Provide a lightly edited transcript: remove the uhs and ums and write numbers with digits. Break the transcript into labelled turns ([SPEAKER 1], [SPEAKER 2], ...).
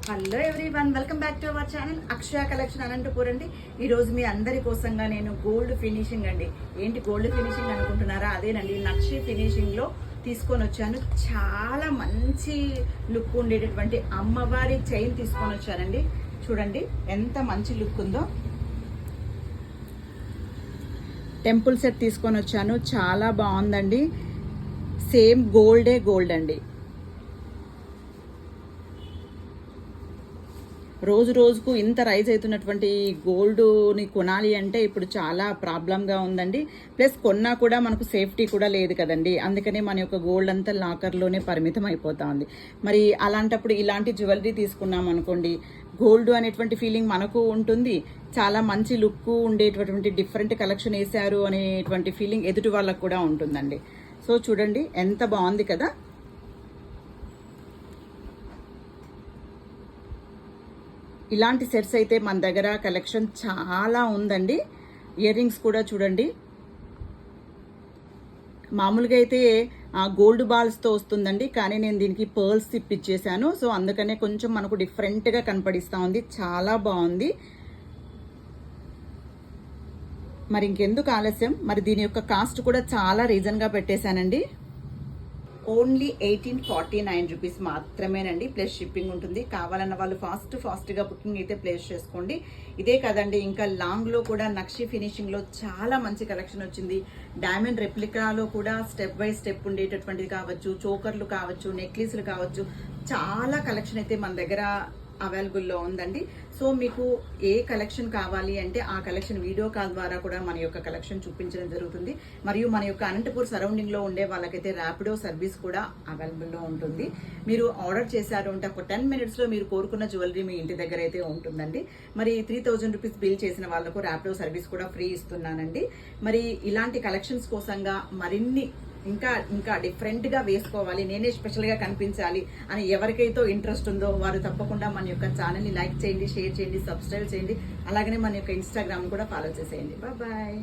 [SPEAKER 1] Hello everyone, welcome back to our channel Akshaya collection Anantapur అండి. ఈరోజు మీ అందరి కోసంగా నేను గోల్డ్ ఫినిషింగ్ అండి. ఏంటి గోల్డ్ ఫినిషింగ్ అనుకుంటున్నారా? అదేనండి, నక్షి ఫినిషింగ్లో తీసుకొని వచ్చాను. చాలా మంచి లుక్ ఉండేటటువంటి అమ్మవారి చైన్ తీసుకొని వచ్చానండి. చూడండి ఎంత మంచి లుక్ ఉందో. టెంపుల్ సెట్ తీసుకొని వచ్చాను, చాలా బాగుందండి. సేమ్ గోల్డ్ అండి. రోజు రోజుకు ఇంత రైజ్ అవుతున్నటువంటి గోల్డ్ని కొనాలి అంటే ఇప్పుడు చాలా ప్రాబ్లంగా ఉందండి. ప్లస్ కొన్నా కూడా మనకు సేఫ్టీ కూడా లేదు కదండి. అందుకనే మన యొక్క గోల్డ్ అంతా లాకర్లోనే పరిమితం అయిపోతా ఉంది. మరి అలాంటప్పుడు ఇలాంటి జ్యువెలరీ తీసుకున్నాం అనుకోండి, గోల్డ్ అనేటువంటి ఫీలింగ్ మనకు ఉంటుంది. చాలా మంచి లుక్ ఉండేటటువంటి డిఫరెంట్ కలెక్షన్ వేశారు అనేటువంటి ఫీలింగ్ ఎదుటి వాళ్ళకు కూడా ఉంటుందండి. సో చూడండి ఎంత బాగుంది కదా. ఇలాంటి సెట్స్ అయితే మన దగ్గర కలెక్షన్ చాలా ఉందండి. ఇయర్ రింగ్స్ కూడా చూడండి. మామూలుగా అయితే గోల్డ్ బాల్స్తో వస్తుందండి, కానీ నేను దీనికి పర్ల్స్ తిప్పిచ్చేసాను. సో అందుకనే కొంచెం మనకు డిఫరెంట్గా కనపడిస్తూ ఉంది. చాలా బాగుంది. మరి ఇంకెందుకు ఆలస్యం, మరి దీని యొక్క కాస్ట్ కూడా చాలా రీజన్గా పెట్టేశానండి. ఓన్లీ 1849 రూపీస్ మాత్రమేనండి. ప్లస్ షిప్పింగ్ ఉంటుంది. కావాలన్న వాళ్ళు ఫాస్ట్గా బుకింగ్ అయితే ప్లేస్ చేసుకోండి. ఇదే కదండి, ఇంకా లాంగ్లో కూడా నక్షి ఫినిషింగ్లో చాలా మంచి కలెక్షన్ వచ్చింది. డైమండ్ రెప్లికాలో కూడా స్టెప్ బై స్టెప్ ఉండేటటువంటిది కావచ్చు, చోకర్లు కావచ్చు, నెక్లెస్లు కావచ్చు, చాలా కలెక్షన్ అయితే మన దగ్గర అవైలబుల్లో ఉందండి. సో మీకు ఏ కలెక్షన్ కావాలి అంటే ఆ కలెక్షన్ వీడియో కాల్ ద్వారా కూడా మన యొక్క కలెక్షన్ చూపించడం జరుగుతుంది. మరియు మన యొక్క అనంతపూర్ సరౌండింగ్లో ఉండే వాళ్ళకైతే ర్యాపిడో సర్వీస్ కూడా అవైలబుల్లో ఉంటుంది. మీరు ఆర్డర్ చేశారు అంటే ఒక 10 minutesలో మీరు కోరుకున్న జ్యువెలరీ మీ ఇంటి దగ్గర అయితే ఉంటుందండి. మరి 3000 రూపీస్ బిల్ చేసిన వాళ్ళకు ర్యాపిడో సర్వీస్ కూడా ఫ్రీ ఇస్తున్నానండి. మరి ఇలాంటి కలెక్షన్స్ కోసంగా మరిన్ని ఇంకా డిఫరెంట్గా వేసుకోవాలి, నేనే స్పెషల్గా కనిపించాలి అని ఎవరికైతే ఇంట్రెస్ట్ ఉందో వారు తప్పకుండా మన యొక్క ఛానల్ని లైక్ చేయండి, షేర్ చేయండి, సబ్స్క్రైబ్ చేయండి. అలాగనే మన యొక్క ఇన్స్టాగ్రామ్ కూడా ఫాలో చేసేయండి. బాయ్.